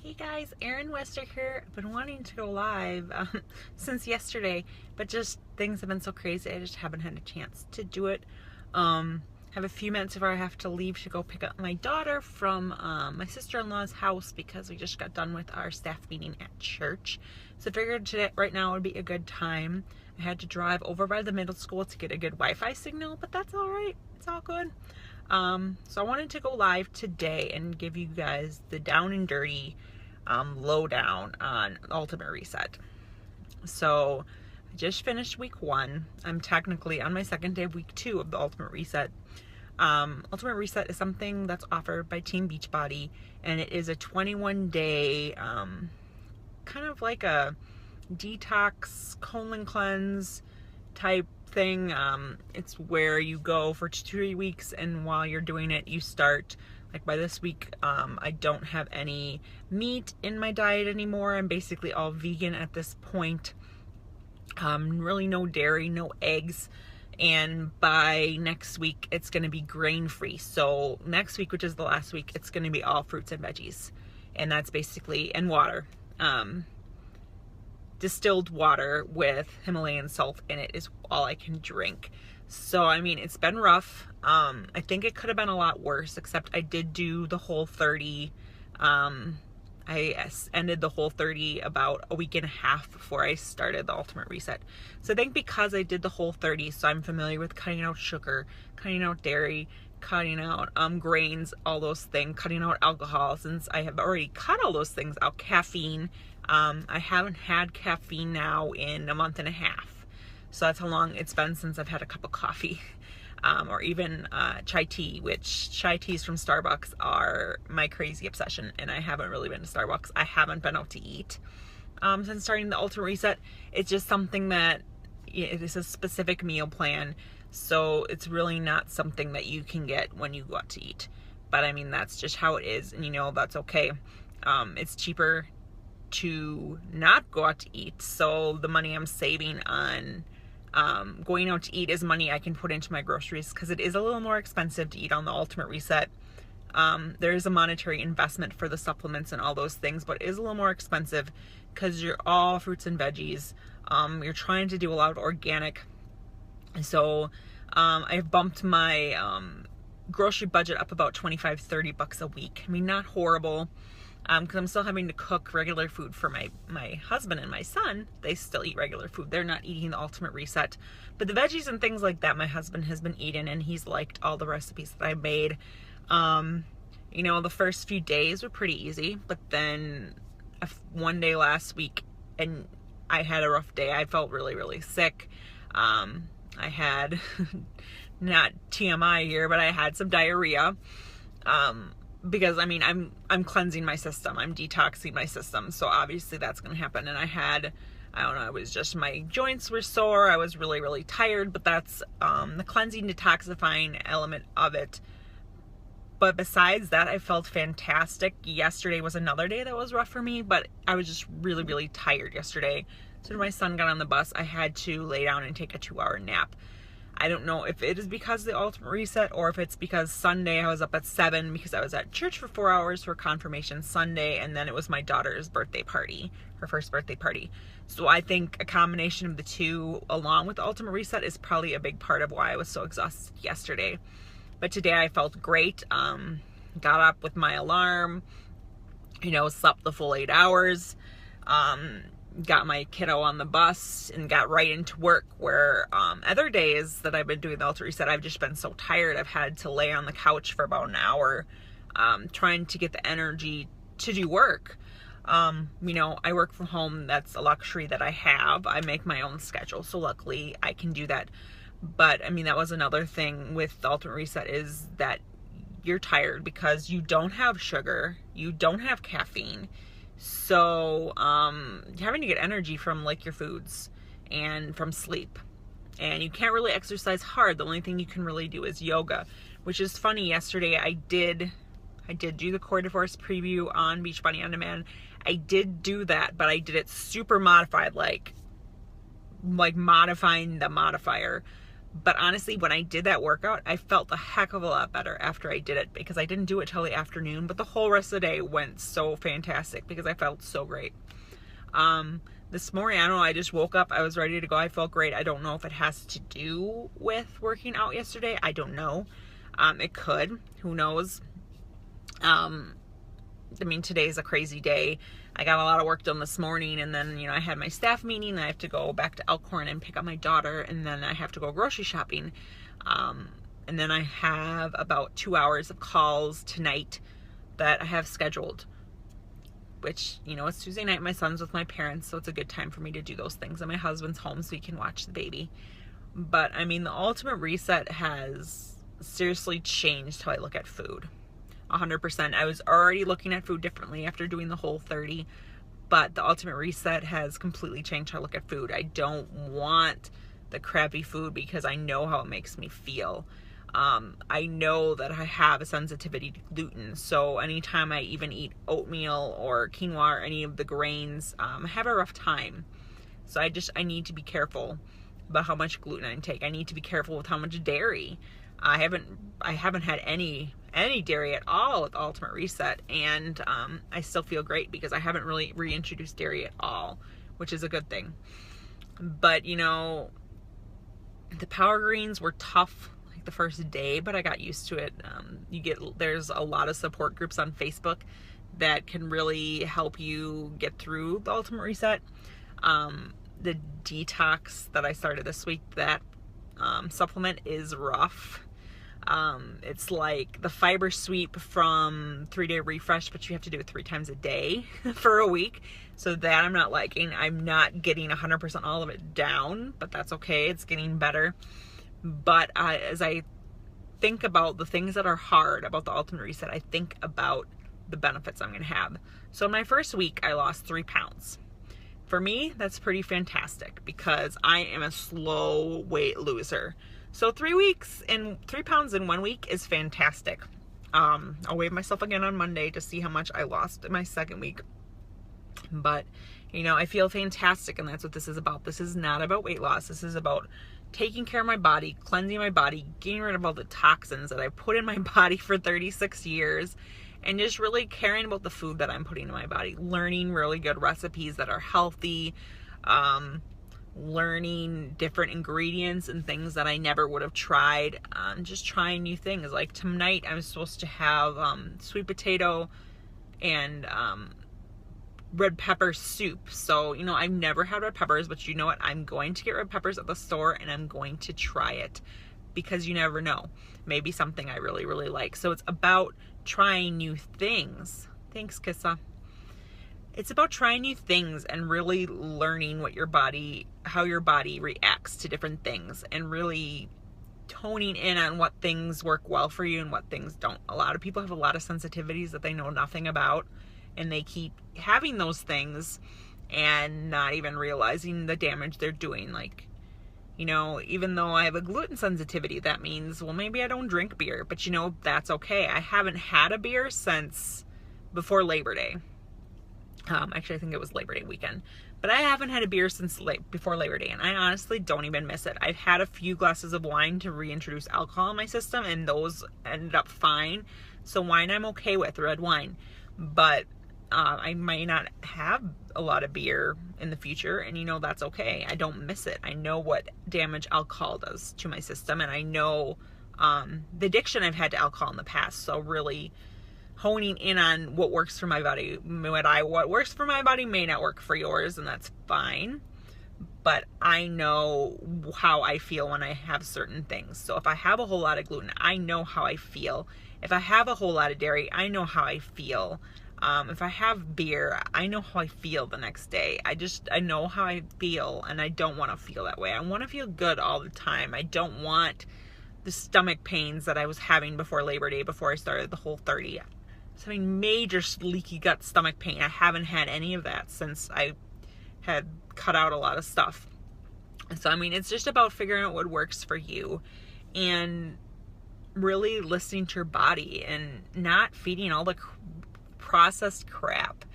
Hey guys, Erin Wester here. I've been wanting to go live since yesterday, but just things have been so crazy. I just haven't had a chance to do it. Have a few minutes before I have to leave to go pick up my daughter from my sister-in-law's house because we just got done with our staff meeting at church. So I figured today, right now would be a good time. I had to drive over by the middle school to get a good Wi-Fi signal, but that's all right. It's all good. So I wanted to go live today and give you guys the down and dirty lowdown on Ultimate Reset. So I just finished week 1. I'm technically on my second day of week 2 of the Ultimate Reset. Ultimate Reset is something that's offered by Team Beachbody, and it is a 21-day kind of like a detox colon cleanse type thing. It's where you go for 2-3 weeks, and while you're doing it, you start, like by this week, I don't have any meat in my diet anymore. I'm basically all vegan at this point. Really no dairy, no eggs. And by next week, it's going to be grain-free. So next week, which is the last week, it's going to be all fruits and veggies. And that's basically, and water. Distilled water with Himalayan salt in it is all I can drink. So, I mean, it's been rough. I think it could have been a lot worse, except I did do the Whole30. I ended the Whole30 about a week and a half before I started the Ultimate Reset. So I think because I did the Whole30, so I'm familiar with cutting out sugar, cutting out dairy, cutting out grains, all those things, cutting out alcohol, since I have already cut all those things out, caffeine. I haven't had caffeine now in a month and a half. So that's how long it's been since I've had a cup of coffee. Or even chai tea, which chai teas from Starbucks are my crazy obsession, and I haven't really been to Starbucks. I haven't been out to eat since starting the Ultimate Reset. It's just something that, it is a specific meal plan, so it's really not something that you can get when you go out to eat. But I mean, that's just how it is, and that's okay. It's cheaper to not go out to eat, so the money I'm saving on going out to eat is money I can put into my groceries, because it is a little more expensive to eat on the Ultimate Reset. There is a monetary investment for the supplements and all those things, but it is a little more expensive because you're all fruits and veggies. You're trying to do a lot of organic. So I've bumped my grocery budget up about $25-30 a week. I mean, not horrible. Because I'm still having to cook regular food for my husband and my son. They still eat regular food. They're not eating the Ultimate Reset. But the veggies and things like that, my husband has been eating, and he's liked all the recipes that I made. The first few days were pretty easy, but then one day last week, and I had a rough day. I felt really, really sick. I had, not TMI here, but I had some diarrhea. Because I mean, I'm cleansing my system, I'm detoxing my system, so obviously that's going to happen. And I don't know, it was just my joints were sore, I was really, really tired, but that's the cleansing, detoxifying element of it. But besides that, I felt fantastic. Yesterday was another day that was rough for me, but I was just really, really tired yesterday. So when my son got on the bus, I had to lay down and take a 2-hour nap. I don't know if it is because of the Ultimate Reset or if it's because Sunday I was up at 7 because I was at church for 4 hours for confirmation Sunday, and then it was my daughter's birthday party, her first birthday party. So I think a combination of the two along with the Ultimate Reset is probably a big part of why I was so exhausted yesterday. But today I felt great. Got up with my alarm, slept the full 8 hours. Got my kiddo on the bus and got right into work, where other days that I've been doing the Ultimate Reset, I've just been so tired. I've had to lay on the couch for about an hour trying to get the energy to do work. I work from home. That's a luxury that I have. I make my own schedule, so luckily I can do that. But I mean, that was another thing with the Ultimate Reset, is that you're tired because you don't have sugar, you don't have caffeine. So, you're having to get energy from like your foods and from sleep, and you can't really exercise hard. The only thing you can really do is yoga, which is funny. Yesterday I did do the Core Divorce preview on Beachbody On Demand. I did do that, but I did it super modified, like modifying the modifier. But honestly, when I did that workout, I felt a heck of a lot better after I did it, because I didn't do it till the afternoon, but the whole rest of the day went so fantastic because I felt so great. This morning, I don't know, I just woke up, I was ready to go, I felt great. I don't know if it has to do with working out yesterday. I don't know. It could, who knows? I mean, today's a crazy day. I got a lot of work done this morning, and then, I had my staff meeting, and I have to go back to Elkhorn and pick up my daughter, and then I have to go grocery shopping. And then I have about 2 hours of calls tonight that I have scheduled, which, it's Tuesday night. My son's with my parents, so it's a good time for me to do those things. And my husband's home, so he can watch the baby. But, I mean, the Ultimate Reset has seriously changed how I look at food. 100%. I was already looking at food differently after doing the Whole30, but the Ultimate Reset has completely changed how I look at food. I don't want the crappy food because I know how it makes me feel. I know that I have a sensitivity to gluten, so anytime I even eat oatmeal or quinoa or any of the grains, I have a rough time. So I need to be careful about how much gluten I take. I need to be careful with how much dairy. I haven't had any dairy at all with Ultimate Reset, and I still feel great because I haven't really reintroduced dairy at all, which is a good thing. But the Power Greens were tough like the first day, but I got used to it. There's a lot of support groups on Facebook that can really help you get through the Ultimate Reset. The detox that I started this week, that supplement is rough. It's like the fiber sweep from 3-day refresh, but you have to do it 3 times a day for a week. So that I'm not liking. I'm not getting 100% all of it down, but that's okay. It's getting better. But as I think about the things that are hard about the Ultimate Reset, I think about the benefits I'm going to have. So in my first week, I lost 3 pounds. For me, that's pretty fantastic because I am a slow weight loser. So 3 pounds in 1 week is fantastic. I'll weigh myself again on Monday to see how much I lost in my second week. But, I feel fantastic, and that's what this is about. This is not about weight loss. This is about taking care of my body, cleansing my body, getting rid of all the toxins that I put in my body for 36 years, and just really caring about the food that I'm putting in my body, learning really good recipes that are healthy, learning different ingredients and things that I never would have tried, just trying new things. Like tonight I'm supposed to have sweet potato and red pepper soup. So, I've never had red peppers, but you know what? I'm going to get red peppers at the store and I'm going to try it because you never know. Maybe something I really, really like. So it's about trying new things. Thanks, Kissa. It's about trying new things and really learning how your body reacts to different things, and really toning in on what things work well for you and what things don't. A lot of people have a lot of sensitivities that they know nothing about, and they keep having those things and not even realizing the damage they're doing. Like, even though I have a gluten sensitivity, that means, well, maybe I don't drink beer, but that's okay. I haven't had a beer since before Labor Day. Actually, I think it was Labor Day weekend, but I haven't had a beer since before Labor Day, and I honestly don't even miss it. I've had a few glasses of wine to reintroduce alcohol in my system, and those ended up fine. So wine I'm okay with, red wine, but I might not have a lot of beer in the future, and that's okay. I don't miss it. I know what damage alcohol does to my system, and I know the addiction I've had to alcohol in the past. So really honing in on what works for my body. What works for my body may not work for yours, and that's fine. But I know how I feel when I have certain things. So if I have a whole lot of gluten, I know how I feel. If I have a whole lot of dairy, I know how I feel. If I have beer, I know how I feel the next day. I know how I feel, and I don't want to feel that way. I want to feel good all the time. I don't want the stomach pains that I was having before Labor Day, before I started the Whole30. I was having major leaky gut stomach pain. I haven't had any of that since I had cut out a lot of stuff. So, it's just about figuring out what works for you and really listening to your body and not feeding all the processed crap,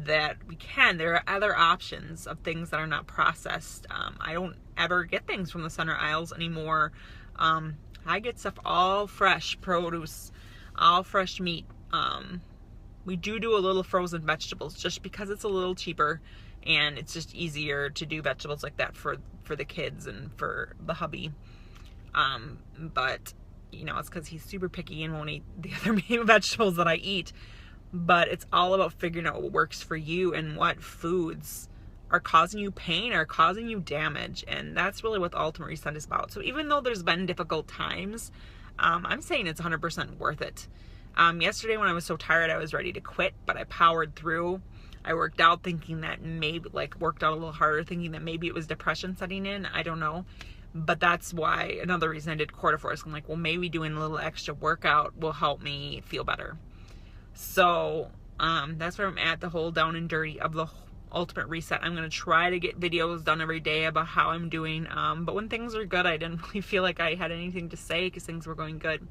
that we can. There are other options of things that are not processed. I don't ever get things from the center aisles anymore. I get stuff all fresh produce, all fresh meat. We do a little frozen vegetables just because it's a little cheaper, and it's just easier to do vegetables like that for the kids and for the hubby. But you know, it's because he's super picky and won't eat the other main vegetables that I eat. But it's all about figuring out what works for you and what foods are causing you pain or causing you damage. And that's really what the Ultimate Reset is about. So even though there's been difficult times, I'm saying it's 100% worth it. Yesterday when I was so tired, I was ready to quit, but I powered through. I worked out thinking that maybe, worked out a little harder, thinking that maybe it was depression setting in. I don't know. But that's why, another reason I did Quarter Force. I'm like, well, maybe doing a little extra workout will help me feel better. So, that's where I'm at, the whole down and dirty of the Ultimate Reset. I'm going to try to get videos done every day about how I'm doing. But when things are good, I didn't really feel like I had anything to say because things were going good.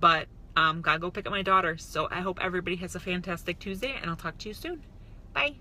But, gotta go pick up my daughter. So I hope everybody has a fantastic Tuesday, and I'll talk to you soon. Bye.